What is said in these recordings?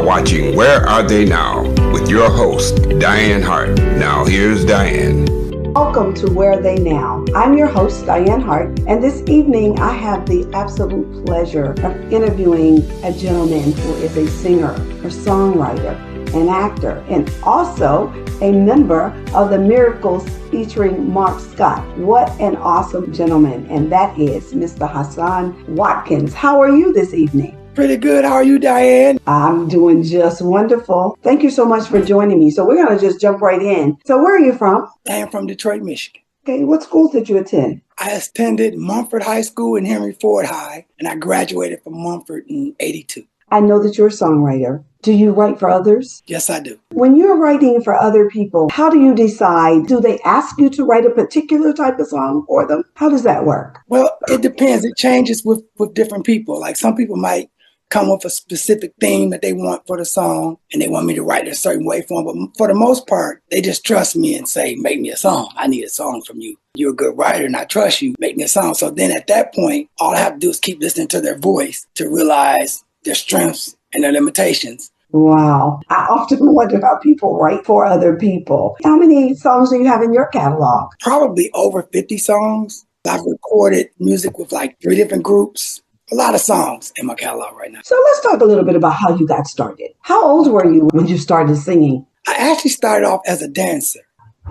are watching Where Are They Now with your host, Dianne Hart. Now here's Dianne. Welcome to Where Are They Now? I'm your host, Dianne Hart, and this evening I have the absolute pleasure of interviewing a gentleman who is a singer, a songwriter, an actor, and also a member of the Miracles featuring Mark Scott. What an awesome gentleman, and that is Mr. Hassan Watkins. How are you this evening? Pretty good. How are you, Dianne? I'm doing just wonderful. Thank you so much for joining me. So we're going to just jump right in. So where are you from? I am from Detroit, Michigan. Okay, what schools did you attend? I attended Mumford High School and Henry Ford High, and I graduated from Mumford in '82. I know that you're a songwriter. Do you write for others? Yes, I do. When you're writing for other people, how do you decide? Do they ask you to write a particular type of song for them? How does that work? Well, it depends. It changes with different people. Like some people might come with a specific theme that they want for the song, and they want me to write it a certain way for them. But for the most part, they just trust me and say, make me a song. I need a song from you. You're a good writer, and I trust you. Make me a song. So then at that point, all I have to do is keep listening to their voice to realize their strengths and their limitations. Wow. I often wonder how people write for other people. How many songs do you have in your catalog? Probably over 50 songs. I've recorded music with like 3 different groups. A lot of songs in my catalog right now. So let's talk a little bit about how you got started. How old were you when you started singing? I actually started off as a dancer.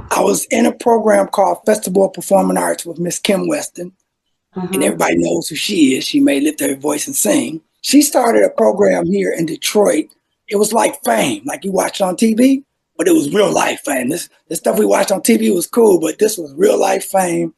I was in a program called Festival of Performing Arts with Miss Kim Weston. And everybody knows who she is. She may lift her voice and sing. She started a program here in Detroit. It was like Fame, like you watched on TV, but it was real life Fame. This stuff we watched on TV was cool, but this was real life Fame.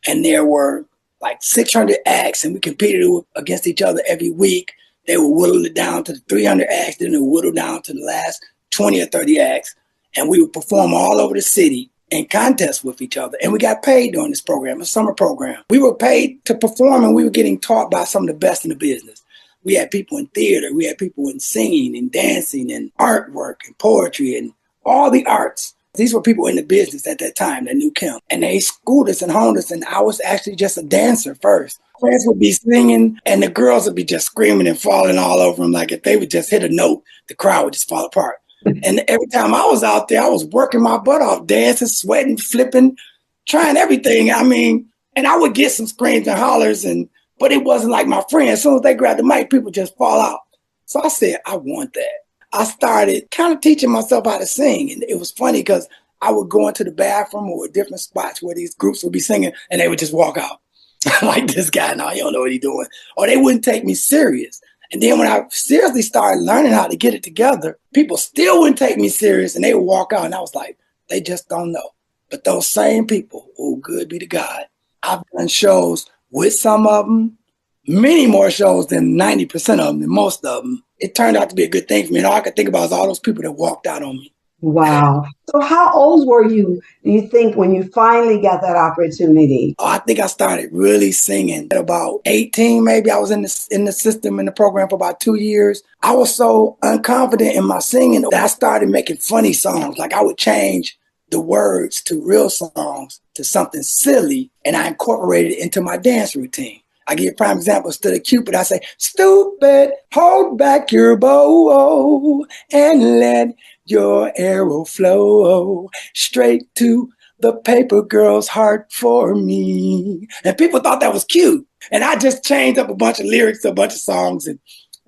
And there were like 600 acts, and we competed against each other every week. They would whittle it down to the 300 acts, then they would whittle down to the last 20 or 30 acts. And we would perform all over the city in contests with each other. And we got paid during this program, a summer program. We were paid to perform, and we were getting taught by some of the best in the business. We had people in theater, we had people in singing and dancing and artwork and poetry and all the arts. These were people in the business at that time that knew Kim. And they schooled us and honed us, and I was actually just a dancer first. Friends would be singing, and the girls would be just screaming and falling all over them. Like if they would just hit a note, the crowd would just fall apart. And every time I was out there, I was working my butt off, dancing, sweating, flipping, trying everything. I mean, and I would get some screams and hollers, but it wasn't like my friends. As soon as they grabbed the mic, people just fall out. So I said, I want that. I started kind of teaching myself how to sing. And it was funny because I would go into the bathroom or different spots where these groups would be singing, and they would just walk out. Like, this guy, now you don't know what he's doing. Or they wouldn't take me serious. And then when I seriously started learning how to get it together, people still wouldn't take me serious, and they would walk out. And I was like, they just don't know. But those same people, oh, good be to God. I've done shows with some of them, many more shows than 90% of them, than most of them. It turned out to be a good thing for me. And all I could think about is all those people that walked out on me. Wow. So how old were you, do you think, when you finally got that opportunity? Oh, I think I started really singing at about 18, maybe. I was in the system, in the program for about 2 years. I was so unconfident in my singing that I started making funny songs. Like I would change the words to real songs to something silly, and I incorporated it into my dance routine. I give you a prime example. Instead of Cupid, I say, stupid, hold back your bow and let your arrow flow straight to the paper girl's heart for me. And people thought that was cute. And I just changed up a bunch of lyrics to a bunch of songs. And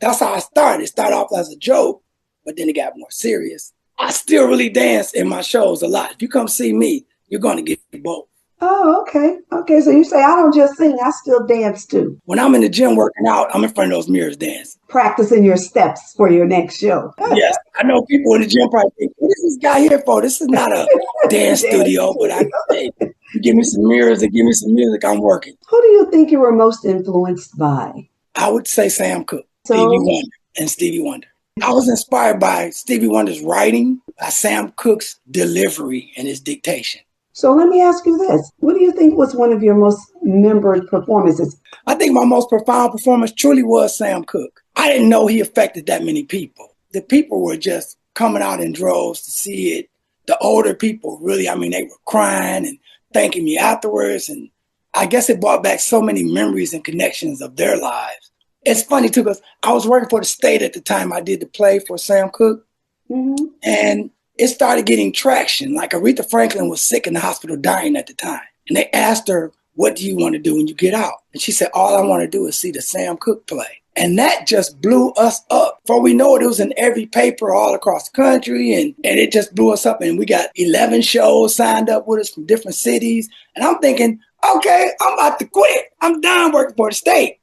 that's how I started. It started off as a joke, but then it got more serious. I still really dance in my shows a lot. If you come see me, you're going to get both. Oh, okay. Okay, so you say, I don't just sing, I still dance too. When I'm in the gym working out, I'm in front of those mirrors dancing. Practicing your steps for your next show. Yes, I know people in the gym probably think, what is this guy here for? This is not a dance studio, but I say, you give me some mirrors and give me some music, I'm working. Who do you think you were most influenced by? I would say Sam Cooke, So? Stevie Wonder, and Stevie Wonder. I was inspired by Stevie Wonder's writing, by Sam Cooke's delivery and his dictation. So let me ask you this. What do you think was one of your most remembered performances? I think my most profound performance truly was Sam Cooke. I didn't know he affected that many people. The people were just coming out in droves to see it. The older people really, they were crying and thanking me afterwards. And I guess it brought back so many memories and connections of their lives. it's funny too, because I was working for the state at the time. I did the play for Sam Cooke, and it started getting traction. Like Aretha Franklin was sick in the hospital, dying at the time. And they asked her, what do you want to do when you get out? And she said, all I want to do is see the Sam Cooke play. And that just blew us up. Before we know it, it was in every paper all across the country. And it just blew us up. And we got 11 shows signed up with us from different cities. And I'm thinking, okay, I'm about to quit. I'm done working for the state.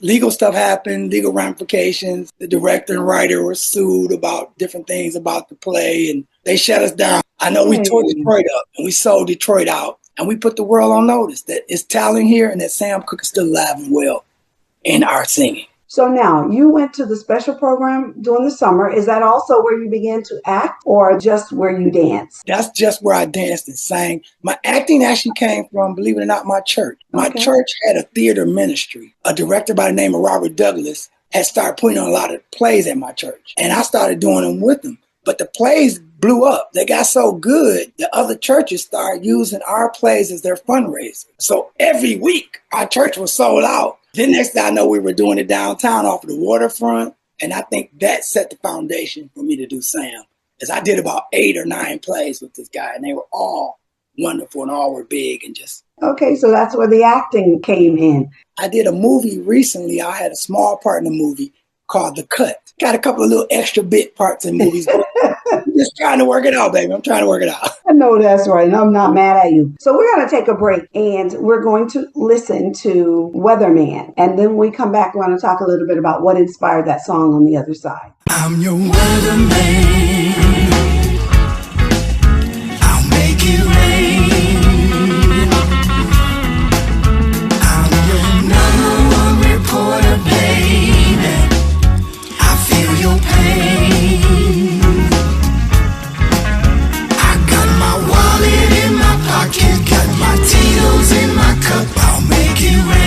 Legal stuff happened, legal ramifications. The director and writer were sued about different things about the play, and they shut us down. I know we tore Detroit up, and we sold Detroit out, and we put the world on notice that it's talent here and that Sam Cooke is still alive and well in our singing. So now you went to the special program during the summer. Is that also where you began to act, or just where you danced? That's just where I danced and sang. My acting actually came from, believe it or not, my church. My church had a theater ministry. A director by the name of Robert Douglas had started putting on a lot of plays at my church. And I started doing them with them. But the plays blew up. They got so good, the other churches started using our plays as their fundraiser. So every week, our church was sold out. Then next thing I know, we were doing it downtown off of the waterfront. And I think that set the foundation for me to do Sam. Because I did about 8 or 9 plays with this guy, and they were all wonderful and all were big and just... Okay, so that's where the acting came in. I did a movie recently. I had a small part in the movie called The Cut. Got a couple of little extra bit parts in movies. I'm just trying to work it out, baby. I'm trying to work it out. I know that's right, and I'm not mad at you. So we're going to take a break, and we're going to listen to Weatherman. And then when we come back, we're going to talk a little bit about what inspired that song on the other side. I'm your weatherman. I'll make it rain. I'm your number 1 reporter, baby. I feel your pain. I got my wallet in my pocket, got my Tito's in my cup. I'll make it rain.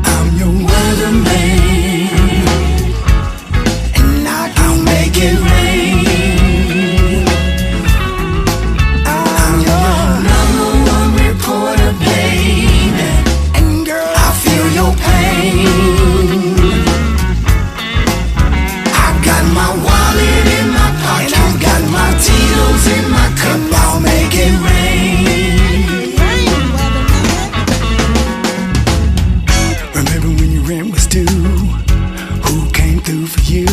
I'm your weatherman, and I'll make it rain. I'm your number 1 reporter, baby, and girl, I feel your pain. I got my wallet in my pocket, and I got my Tito's in my cup. I'll make it rain. Remember when your rent was due? Who came through for you?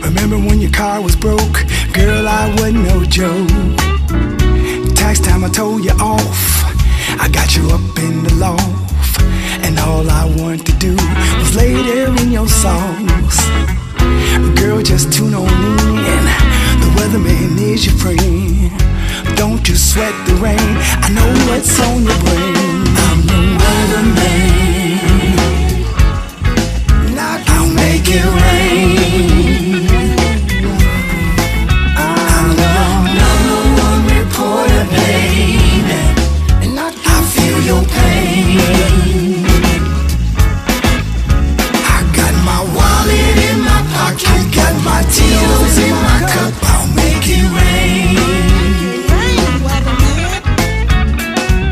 Remember when your car was broke? Girl, I wasn't no joke. Tax time I told you off. I got you up in the loft, and all I wanted to do was lay there in your sauce. Girl, just tune on in. The weatherman is your friend. Don't you sweat the rain. I know what's on your brain. I'm your weatherman. I'll make it rain. I'm the number 1 reporter, baby, and I feel your pain. I got my wallet in my pocket, got my Tito's in my cup. I'll make it rain.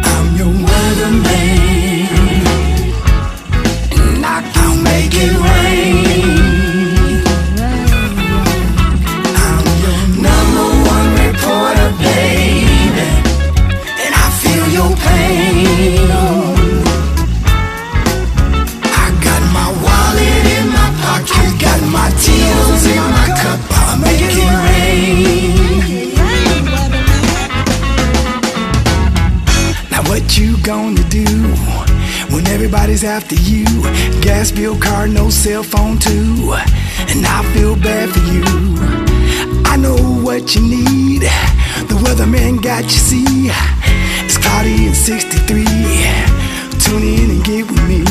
I'm your weatherman, and I'll make it rain. I'm your number 1 reporter, baby, and I feel your pain. I got my wallet in my pocket, got my Tito's in my cup. I'll make it rain. Now what you gonna do when everybody's after you? Gas bill, car, no cell phone too. And I feel bad for you. I know what you need. The weatherman got you, see. It's cloudy and 63. Tune in and get with me.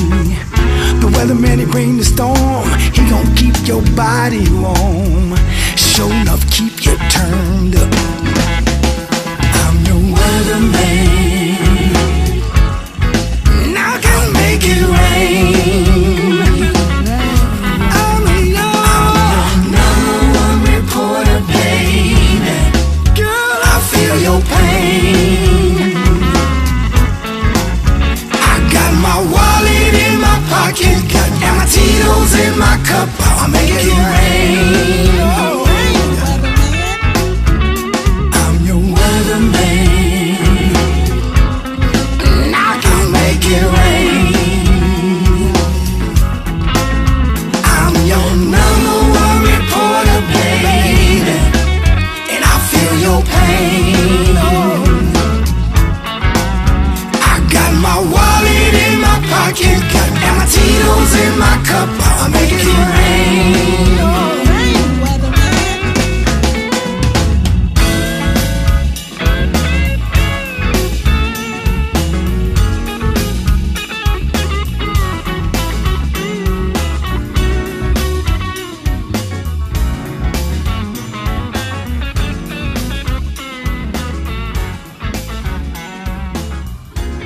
The weatherman, he bring the storm. He gon' keep your body warm. Sure enough, keep you turned up. I'm your weatherman. Now I'll make it rain. I'm your number 1 reporter, baby. Girl, I feel your pain. I Tito's in my cup, I'll make it rain. I'm your weatherman, and I can make it rain. I'm your number one reporter, baby, and I feel your pain. I got my wallet in my pocket, got my Tito's in my cup, I'll make it rain.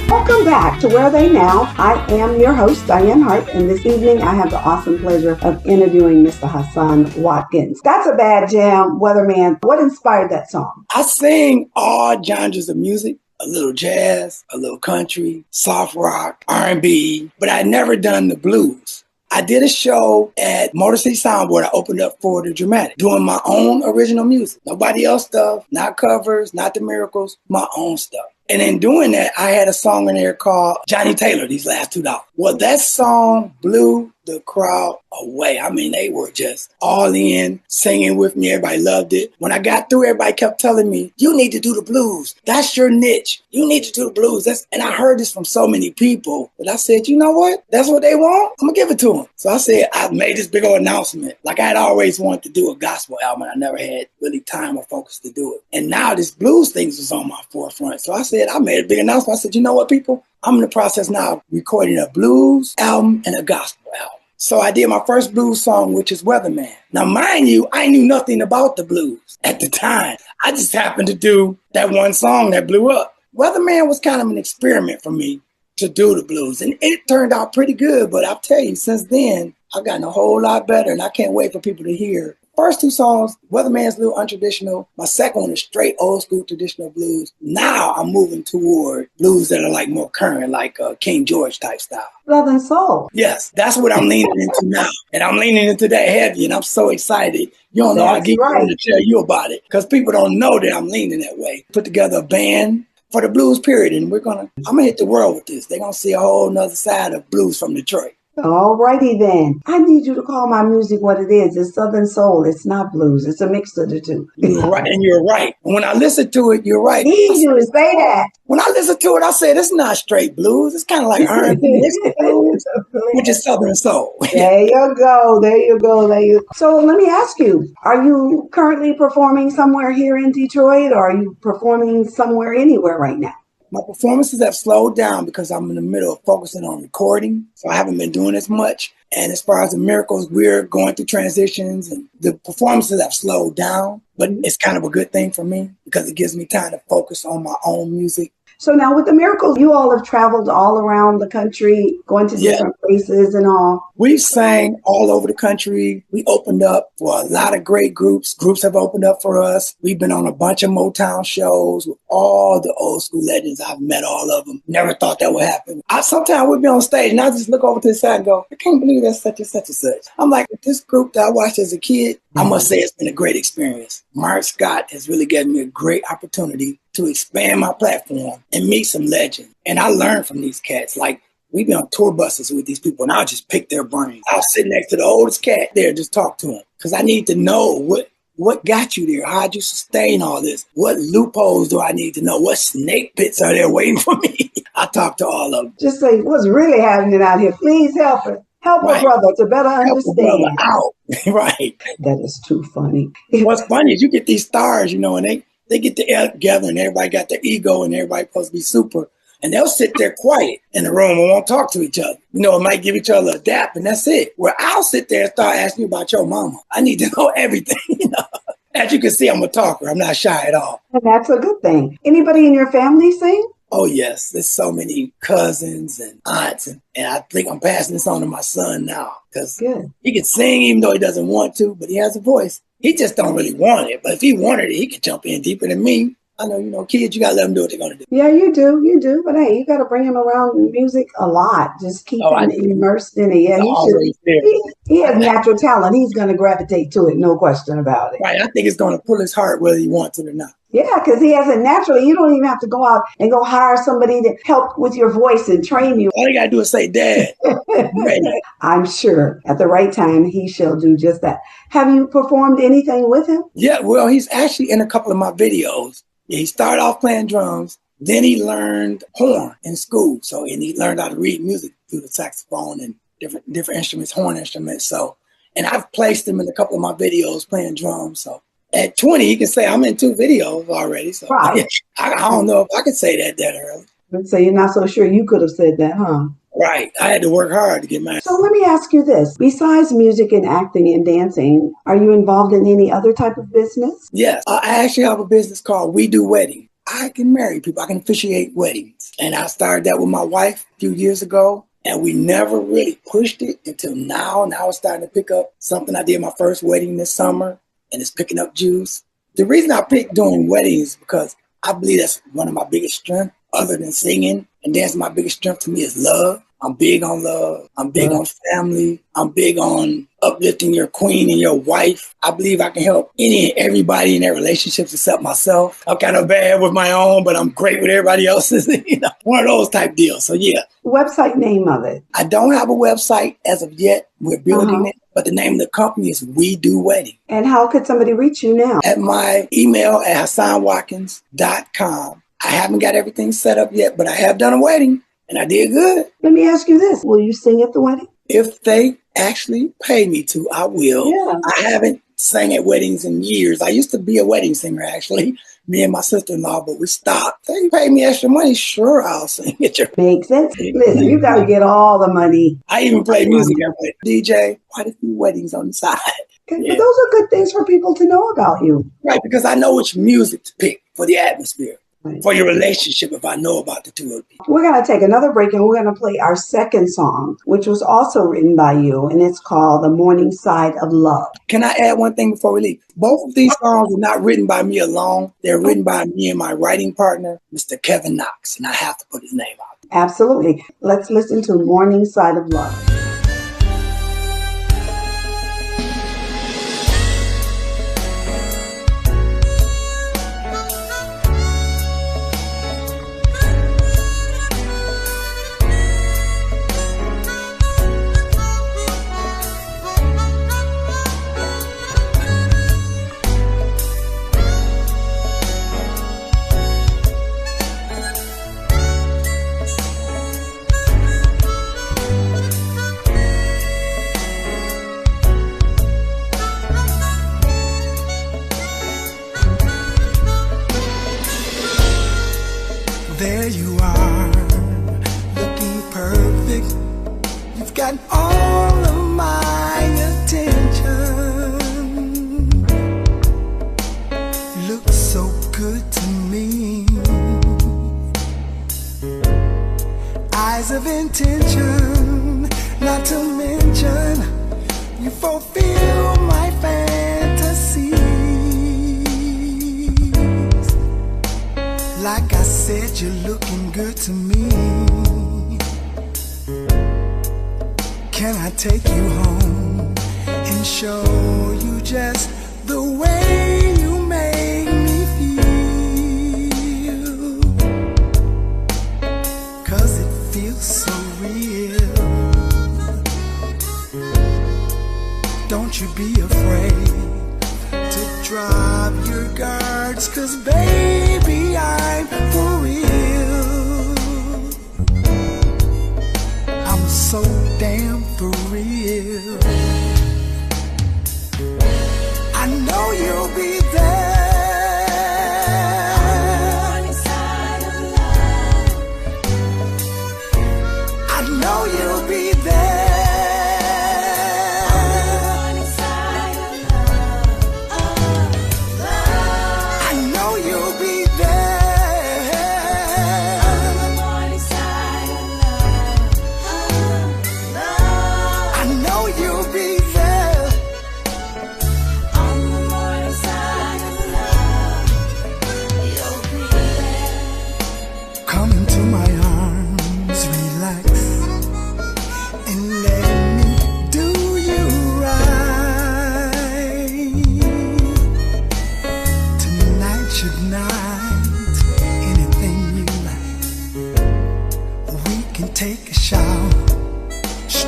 Welcome back to Where Are They Now? I am your host, Dianne Hart, and this evening I have the awesome pleasure of interviewing Mr. Hassan Watkins. That's a bad jam, Weatherman. What inspired that song? I sing all genres of music, a little jazz, a little country, soft rock, R&B, but I never done the blues. I did a show at Motor City Soundboard. I opened up for the Dramatic, doing my own original music. Nobody else stuff, not covers, not the Miracles, my own stuff. And in doing that, I had a song in there called Johnny Taylor, These Last $2. Well, that song blew the crowd away. I mean, they were just all in, singing with me. Everybody loved it. When I got through, everybody kept telling me, you need to do the blues. That's your niche. You need to do the blues. And I heard this from so many people. But I said, you know what? That's what they want. I'm going to give it to them. So I said, I made this big old announcement. Like I had always wanted to do a gospel album. I never had really time or focus to do it. And now this blues thing was on my forefront. So I said, I made a big announcement. I said, you know what, people? I'm in the process now of recording a blues album and a gospel album. So I did my first blues song, which is Weatherman. Now, mind you, I knew nothing about the blues at the time. I just happened to do that one song that blew up. Weatherman was kind of an experiment for me to do the blues. And it turned out pretty good. But I'll tell you, since then, I've gotten a whole lot better. And I can't wait for people to hear. First two songs, Weatherman's a little untraditional. My second one is straight old school traditional blues. Now I'm moving toward blues that are like more current, like King George type style. Love and soul. Yes, that's what I'm leaning into now. And I'm leaning into that heavy, and I'm so excited. You don't know how to get right to tell you about it because people don't know that I'm leaning that way. Put together a band for the blues period, and I'm gonna hit the world with this. They're gonna see a whole nother side of blues from Detroit. All righty then. I need you to call my music what it is. It's Southern soul. It's not blues. It's a mix of the two. You're right, and you're right. When I listen to it, you're right. Need you to say that. When I listen to it, I said it's not straight blues. It's kind of like R&B blues, which is Southern soul. There you go. There you go. So let me ask you, are you currently performing somewhere here in Detroit, or are you performing somewhere anywhere right now? My performances have slowed down because I'm in the middle of focusing on recording. So I haven't been doing as much. And as far as the Miracles, we're going through transitions and the performances have slowed down. But it's kind of a good thing for me because it gives me time to focus on my own music. So now with the Miracles, you all have traveled all around the country, going to different places and all. We've sang all over the country. We opened up for a lot of great groups. Groups have opened up for us. We've been on a bunch of Motown shows with all the old school legends. I've met all of them. Never thought that would happen. Sometimes we'd be on stage and I just look over to the side and go, I can't believe that's such and such and such. I'm like, this group that I watched as a kid, I must say it's been a great experience. Mark Scott has really given me a great opportunity to expand my platform and meet some legends. And I learned from these cats. Like, we be on tour buses with these people, and I'll just pick their brains. I'll sit next to the oldest cat there, just talk to him. Because I need to know what got you there? How'd you sustain all this? What loopholes do I need to know? What snake pits are there waiting for me? I talk to all of them. Just say, what's really happening out here? Please help us. Help a brother to better understand. Help a brother out. Right. That is too funny. What's funny is you get these stars, and they get together and everybody got their ego and everybody supposed to be super. And they'll sit there quiet in the room and won't talk to each other. It might give each other a dap and that's it. Where I'll sit there and start asking you about your mama. I need to know everything. As you can see, I'm a talker. I'm not shy at all. And that's a good thing. Anybody in your family sing? Oh, yes. There's so many cousins and aunts. And I think I'm passing this on to my son now. Because he can sing even though he doesn't want to, but he has a voice. He just don't really want it. But if he wanted it, he could jump in deeper than me. I know, kids, you got to let them do what they're going to do. Yeah, you do. But hey, you got to bring him around music a lot. Just keep him immersed in it. Yeah, he has natural talent. He's going to gravitate to it, no question about it. Right. I think it's going to pull his heart whether he wants it or not. Yeah, because he has it naturally. You don't even have to go out and go hire somebody to help with your voice and train you. All you got to do is say, Dad, I'm ready. I'm sure at the right time, he shall do just that. Have you performed anything with him? Yeah, well, he's actually in a couple of my videos. Yeah, he started off playing drums. Then he learned horn in school. And he learned how to read music through the saxophone and different instruments, horn instruments. And I've placed him in a couple of my videos playing drums. So at 20, he can say I'm in 2 videos already. So right. I don't know if I could say that early. So you're not so sure you could have said that, huh? Right. I had to work hard to get mine. So let me ask you this. Besides music and acting and dancing, are you involved in any other type of business? Yes. I actually have a business called We Do Weddings. I can marry people. I can officiate weddings. And I started that with my wife a few years ago. And we never really pushed it until now. Now it's starting to pick up something. I did my first wedding this summer, and it's picking up juice. The reason I picked doing weddings is because I believe that's one of my biggest strengths. Other than singing and dancing, my biggest strength to me is love. I'm big on love. I'm big on family. I'm big on uplifting your queen and your wife. I believe I can help any and everybody in their relationships except myself. I'm kind of bad with my own, but I'm great with everybody else's. One of those type deals. So yeah. Website name of it? I don't have a website as of yet. We're building it. But the name of the company is We Do Wedding. And how could somebody reach you now? At my email at HassanWatkins.com. I haven't got everything set up yet, but I have done a wedding and I did good. Let me ask you this. Will you sing at the wedding? If they actually pay me to, I will. Yeah. I haven't sang at weddings in years. I used to be a wedding singer, actually, me and my sister-in-law, but we stopped. They pay me extra money, sure, I'll sing at your Makes sense. Listen, you got to get all the money. I even play music. I play DJ, quite a few weddings on the side. Okay, yeah. But those are good things for people to know about you. Right, because I know which music to pick for the atmosphere. For your relationship, if I know about the two of you. We're going to take another break and we're going to play our second song, which was also written by you, and it's called The Morningside of Love. Can I add one thing before we leave? Both of these songs are not written by me alone. They're written by me and my writing partner, Mr. Kevin Knox, and I have to put his name out. Absolutely. Let's listen to Morningside of Love. There you are, looking perfect. You've got all of my attention. You look so good to me. Eyes of intention, not to mention, you fulfill my fantasies. Like I said, you're looking good to me. Can I take you home and show you just the way you make me feel? 'Cause it feels so real. Don't you be afraid to drop your guards, 'cause baby, I'm for real. I'm so damn for real. I know you'll be there. I know you'll be there.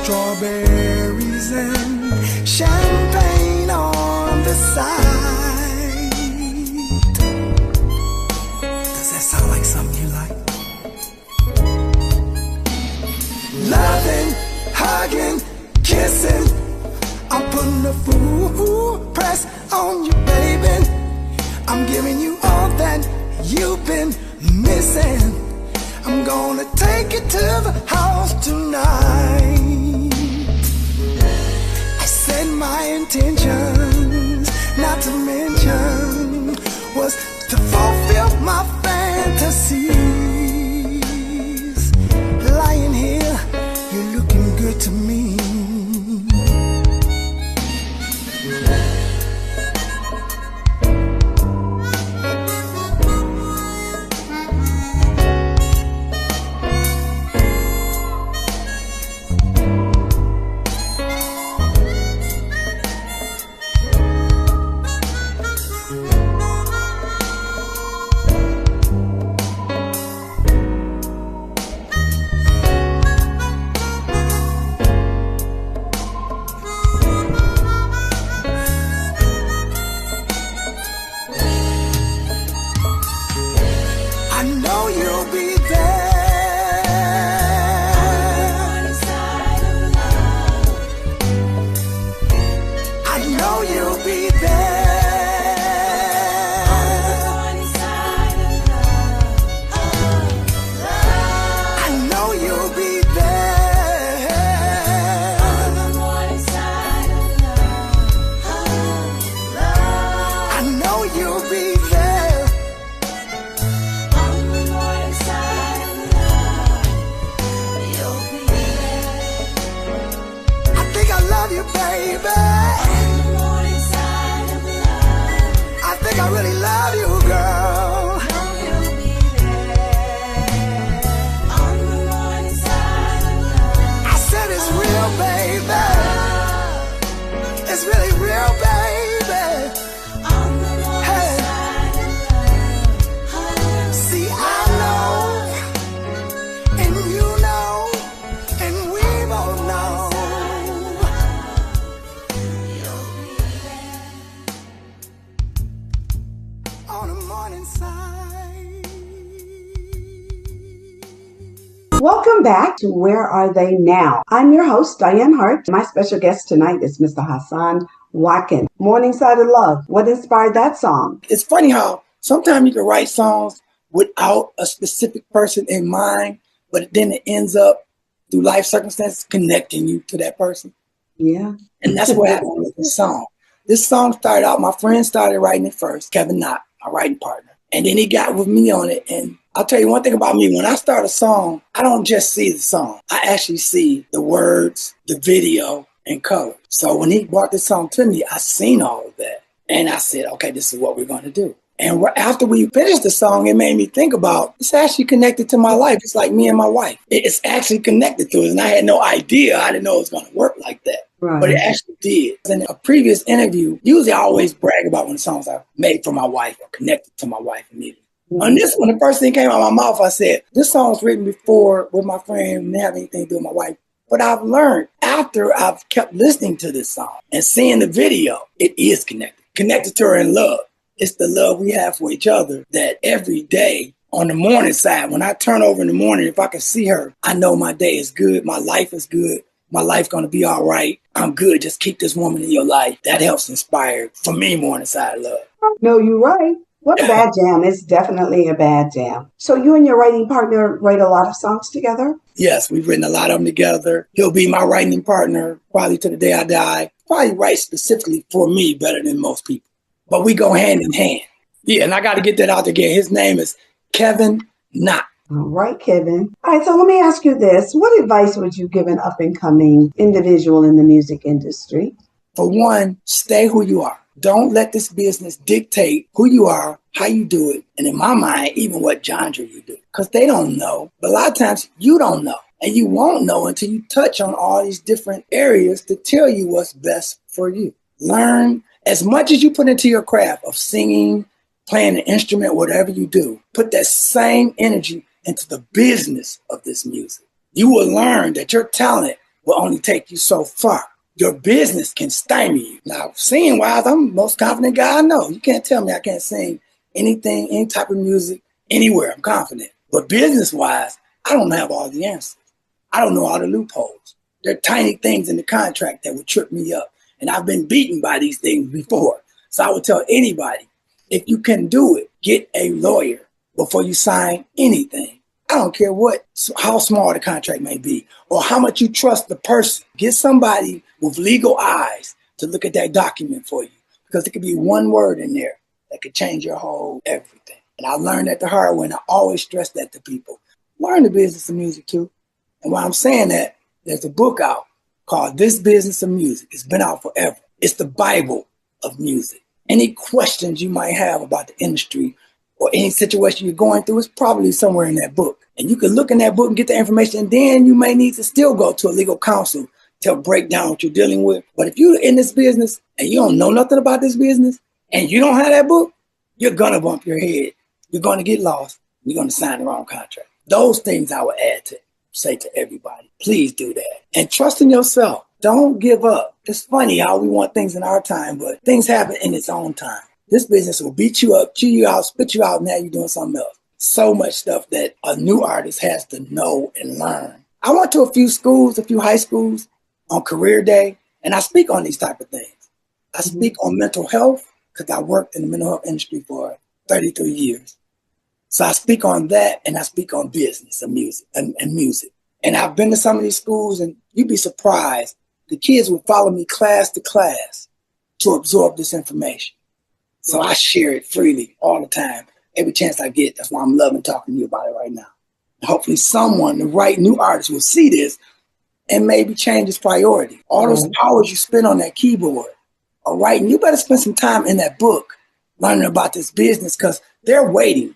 strawberries and champagne on the side. Does that sound like something you like? Loving, hugging, kissing. I'm putting the full press on you, baby. I'm giving you all that you've been missing. I'm gonna take you to the house tonight. I said my intentions, not to mention, was to fulfill my fantasies. Lying here, you're looking good to me. Welcome back to Where Are They Now? I'm your host, Dianne Hart. My special guest tonight is Mr. Hassan Watkins. Morningside of Love. What inspired that song? It's funny how sometimes you can write songs without a specific person in mind, but then it ends up, through life circumstances, connecting you to that person. Yeah. And that's what happened with this song. This song started out, my friend started writing it first, Kevin Knott, my writing partner. And then he got with me on it. And I'll tell you one thing about me. When I start a song, I don't just see the song. I actually see the words, the video, and color. So when he brought this song to me, I seen all of that. And I said, okay, this is what we're going to do. And after we finished the song, it made me think about, it's actually connected to my life. It's like me and my wife. It's actually connected to it. And I had no idea. I didn't know it was going to work like that. Right. But it actually did. In a previous interview, usually I always brag about when the songs are made for my wife or connected to my wife immediately. Mm-hmm. On this one, the first thing came out of my mouth, I said, this song was written before with my friend, didn't have anything to do with my wife. But I've learned after I've kept listening to this song and seeing the video, it is connected to her in love. It's the love we have for each other that every day on the morning side, when I turn over in the morning, if I can see her, I know my day is good. My life is good. My life going to be all right. I'm good. Just keep this woman in your life. That helps inspire, for me, Morningside Love. No, you're right. What a bad jam. It's definitely a bad jam. So you and your writing partner write a lot of songs together? Yes, we've written a lot of them together. He'll be my writing partner probably to the day I die. Probably write specifically for me better than most people. But we go hand in hand. Yeah, and I got to get that out there again. His name is Kevin Knott. All right, Kevin. All right, so let me ask you this. What advice would you give an up-and-coming individual in the music industry? For one, stay who you are. Don't let this business dictate who you are, how you do it, and in my mind, even what genre you do. Because they don't know. But a lot of times, you don't know. And you won't know until you touch on all these different areas to tell you what's best for you. Learn as much as you put into your craft of singing, playing an instrument, whatever you do. Put that same energy into the business of this music. You will learn that your talent will only take you so far. Your business can stymie you. Now, singing wise, I'm the most confident guy I know. You can't tell me I can't sing anything, any type of music, anywhere. I'm confident. But business wise, I don't have all the answers. I don't know all the loopholes. There are tiny things in the contract that would trip me up. And I've been beaten by these things before. So I would tell anybody, if you can do it, get a lawyer before you sign anything. I don't care how small the contract may be or how much you trust the person. Get somebody with legal eyes to look at that document for you, because there could be one word in there that could change your whole everything. And I learned that the hard way, and I always stress that to people. Learn the business of music too. And while I'm saying that, there's a book out called This Business of Music. It's been out forever. It's the Bible of music. Any questions you might have about the industry or any situation you're going through is probably somewhere in that book. And you can look in that book and get the information, and then you may need to still go to a legal counsel to break down what you're dealing with. But if you're in this business and you don't know nothing about this business and you don't have that book, you're going to bump your head. You're going to get lost. You're going to sign the wrong contract. Those things I would say to everybody. Please do that. And trust in yourself. Don't give up. It's funny how we want things in our time, but things happen in its own time. This business will beat you up, chew you out, spit you out, and now you're doing something else. So much stuff that a new artist has to know and learn. I went to a few schools, a few high schools on career day, and I speak on these type of things. I speak on mental health because I worked in the mental health industry for 33 years. So I speak on that, and I speak on business and music and music. And I've been to some of these schools, and you'd be surprised. The kids would follow me class to class to absorb this information. So I share it freely all the time, every chance I get. That's why I'm loving talking to you about it right now. And hopefully someone, the right new artist, will see this and maybe change his priority. All those hours you spend on that keyboard or writing, you better spend some time in that book learning about this business, because they're waiting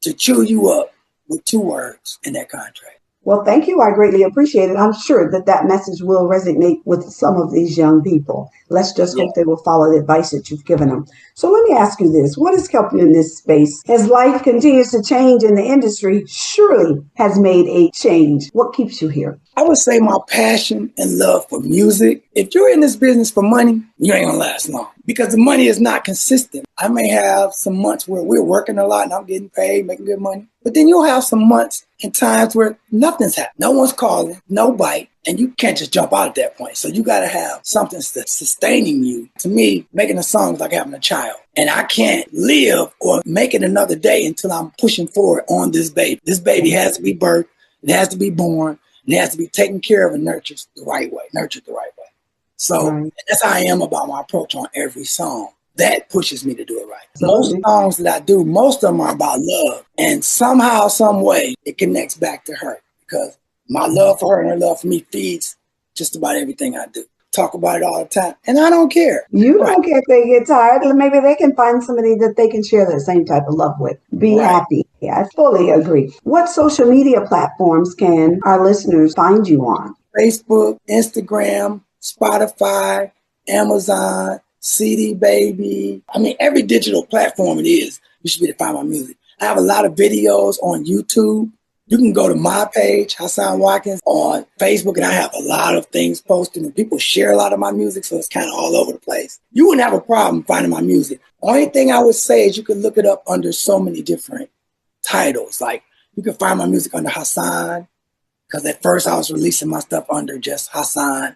to chew you up with 2 words in that contract. Well, thank you. I greatly appreciate it. I'm sure that message will resonate with some of these young people. Let's just hope they will follow the advice that you've given them. So let me ask you this. What has kept you in this space? As life continues to change in the industry, surely has made a change. What keeps you here? I would say my passion and love for music. If you're in this business for money, you ain't gonna last long, because the money is not consistent. I may have some months where we're working a lot and I'm getting paid, making good money. But then you'll have some months and times where nothing's happening. No one's calling, no bite, and you can't just jump out at that point. So you got to have something that's sustaining you. To me, making a song is like having a child. And I can't live or make it another day until I'm pushing forward on this baby. This baby has to be birthed, it has to be born, it has to be taken care of and nurtured the right way. So that's how I am about my approach on every song. That pushes me to do it right. Most songs that I do, most of them are about love. And somehow, some way, it connects back to her, because my love for her and her love for me feeds just about everything I do. Talk about it all the time. And I don't care. You don't care if they get tired. Maybe they can find somebody that they can share the same type of love with. Be happy. Yeah, I fully agree. What social media platforms can our listeners find you on? Facebook, Instagram, Spotify, Amazon, CD Baby. I mean, every digital platform it is, you should be able to find my music. I have a lot of videos on YouTube. You can go to my page, Hassan Watkins, on Facebook, and I have a lot of things posted, and people share a lot of my music, so it's kind of all over the place. You wouldn't have a problem finding my music. Only thing I would say is you can look it up under so many different titles. Like, you can find my music under Hassan, because at first I was releasing my stuff under just Hassan,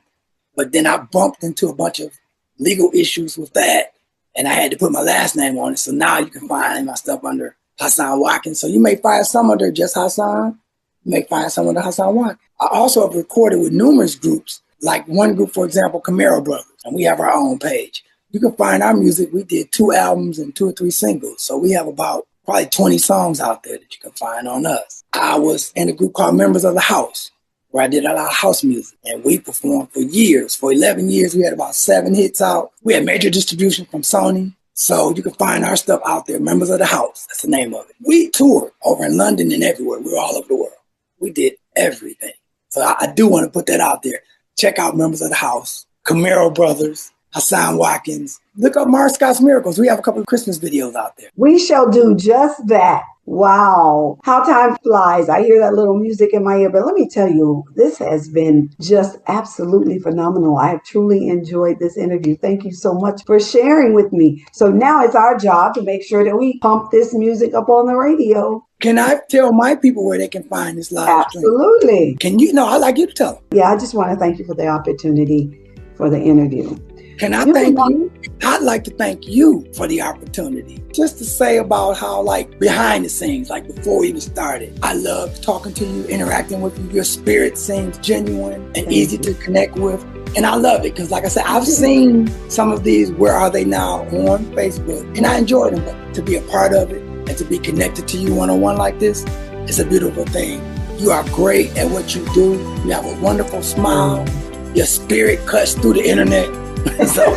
but then I bumped into a bunch of legal issues with that, and I had to put my last name on it. So now you can find my stuff under Hassan Watkins. So you may find some under just Hassan. You may find some under Hassan Watkins. I also have recorded with numerous groups, like one group, for example, Camaro Brothers, and we have our own page. You can find our music. We did 2 albums and 2 or 3 singles. So we have about probably 20 songs out there that you can find on us. I was in a group called Members of the House, where I did a lot of house music, and we performed for years. For 11 years, we had about 7 hits out. We had major distribution from Sony. So you can find our stuff out there, Members of the House. That's the name of it. We toured over in London and everywhere. We were all over the world. We did everything. So I do want to put that out there. Check out Members of the House, Camaro Brothers, Hassan Watkins. Look up Mars Scott's Miracles. We have a couple of Christmas videos out there. We shall do just that. Wow. How time flies. I hear that little music in my ear. But let me tell you, this has been just absolutely phenomenal. I have truly enjoyed this interview. Thank you so much for sharing with me. So now it's our job to make sure that we pump this music up on the radio. Can I tell my people where they can find this live stream? Absolutely. Can you? No, I'd like you to tell them. Yeah, I just want to thank you for the opportunity for the interview. Can I thank you? I'd like to thank you for the opportunity. Just to say about how, like, behind the scenes, like before we even started, I love talking to you, interacting with you. Your spirit seems genuine and easy to connect with. And I love it because, like I said, I've seen some of these Where Are They Now on Facebook, and I enjoy them. But to be a part of it and to be connected to you one-on-one like this is a beautiful thing. You are great at what you do. You have a wonderful smile. Your spirit cuts through the internet. So,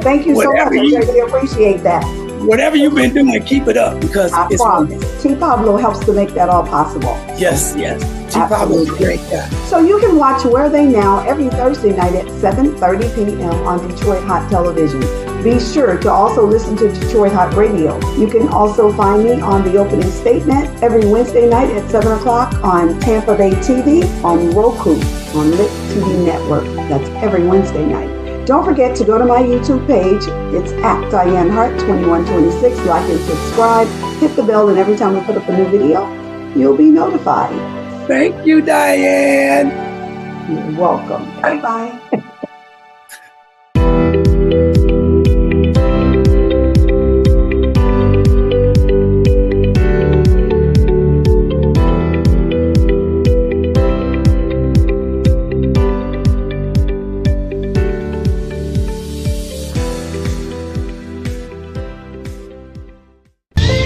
thank you so much. I really appreciate that. Whatever you've been doing, keep it up because I promise. T. Pablo helps to make that all possible. Yes. T. Pablo is a great guy. So you can watch Where Are They Now every Thursday night at 7:30 p.m. on Detroit Hot Television. Be sure to also listen to Detroit Hot Radio. You can also find me on The Opening Statement every Wednesday night at 7 o'clock on Tampa Bay TV, on Roku, on Lit TV Network. That's every Wednesday night. Don't forget to go to my YouTube page. It's at Dianne Hart 2126. Like and subscribe. Hit the bell, and every time we put up a new video, you'll be notified. Thank you, Dianne. You're welcome. Bye-bye.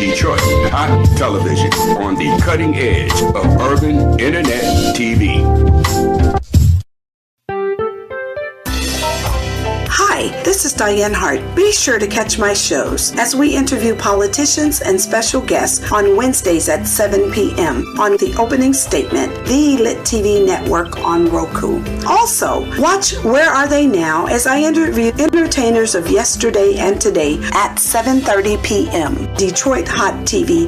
Detroit Hot Television, on the cutting edge of urban internet TV. Hi, this is Dianne Hart. Be sure to catch my shows as we interview politicians and special guests on Wednesdays at 7 p.m. on The Opening Statement, the Lit TV network on Roku. Also, watch Where Are They Now as I interview entertainers of yesterday and today at 7:30 p.m. Detroit Hot TV